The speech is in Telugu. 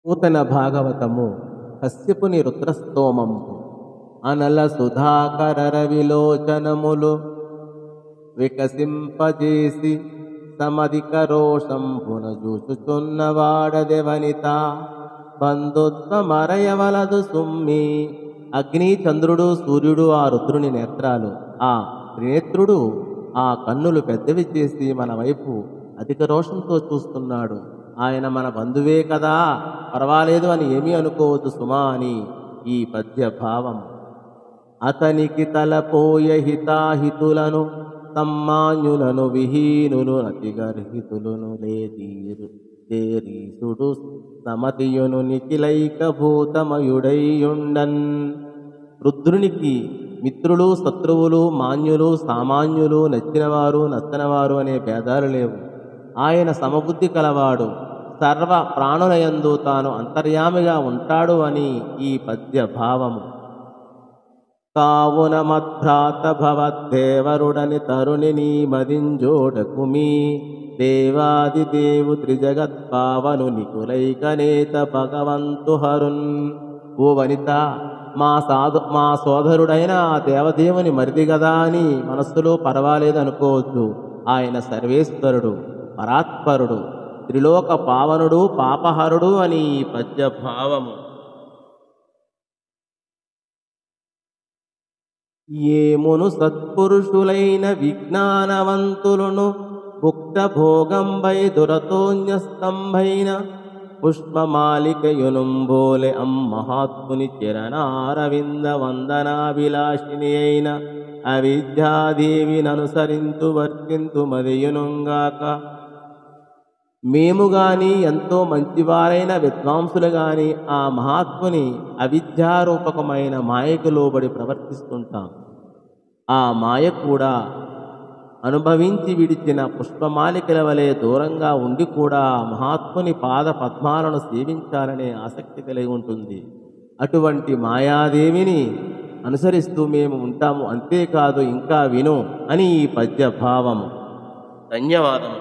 నూతన భాగవతము కశ్యపుని రుద్రస్తోమము అనల సుధాకర విలోచనములు వికసింపజేసి సమధిక రోషంబున జూచుచున్నవాడదెవనిత బంధుత్వమరయవలదు సుమ్మి. అగ్ని, చంద్రుడు, సూర్యుడు ఆ రుద్రుని నేత్రాలు. ఆ త్రినేత్రుడు ఆ కన్నులు పెద్దవి చేసి మన వైపు అధిక రోషంతో చూస్తున్నాడు. ఆయన మన బంధువే కదా, పర్వాలేదు అని ఏమీ అనుకోవద్దు సుమా అని ఈ పద్య భావం. అతనికి తలపోయ హితాహితులను సమ్మాన్యులను విహీనులు అతిగర్హితులను లేరీసుడు సమతియును నిఖిలైక భూతమయుడైయుండన్. రుద్రునికి మిత్రులు, శత్రువులు, మాన్యులు, సామాన్యులు, నచ్చినవారు, నచ్చనివారు అనే భేదాలు లేవు. ఆయన సమబుద్ధి కలవాడు, సర్వ ప్రాణులయందు తాను అంతర్యామిగా ఉంటాడు అని ఈ పద్య భావము. కావున మద్భ్రాత భవద్దేవరుడని తరుణిని మదింజోడకుమి దేవాది దేవు త్రిజగత్పావను నికులైకనేత భగవంతు హరున్. ఓ వనిత, మా సోదరుడైన ఆ దేవదేవుని మరిది గదా అని మనస్సులో పర్వాలేదు అనుకోవద్దు. ఆయన సర్వేశ్వరుడు, పరాత్పరుడు, త్రిలోక పావనుడు, పాపహరుడు అని ఈ పద్య భావము. ఏమును సత్పురుషులైన విజ్ఞానవంతులను భుక్త భోగంబై దురతోన్యస్తంభైన పుష్పమాలికయునుంబోలె అమ్మహాత్ముని చరణారవింద వందనాభిలాషిని అయిన అవిద్యాదేవిననుసరింతు వర్తింతు మదియునుగాక. మేము గాని ఎంతో మంచివారైన విద్వాంసులు గాని ఆ మహాత్ముని అవిద్యారూపకమైన మాయకు లోబడి ప్రవర్తిస్తుంటాం. ఆ మాయ కూడా అనుభవించి విడిచిన పుష్పమాలికల వలె దూరంగా ఉండి కూడా మహాత్ముని పాద పద్మాలను సేవించాలనే ఆసక్తి కలిగి ఉంటుంది. అటువంటి మాయాదేవిని అనుసరిస్తూ మేము ఉంటాము. అంతేకాదు, ఇంకా విను అని ఈ పద్య భావము. ధన్యవాదము.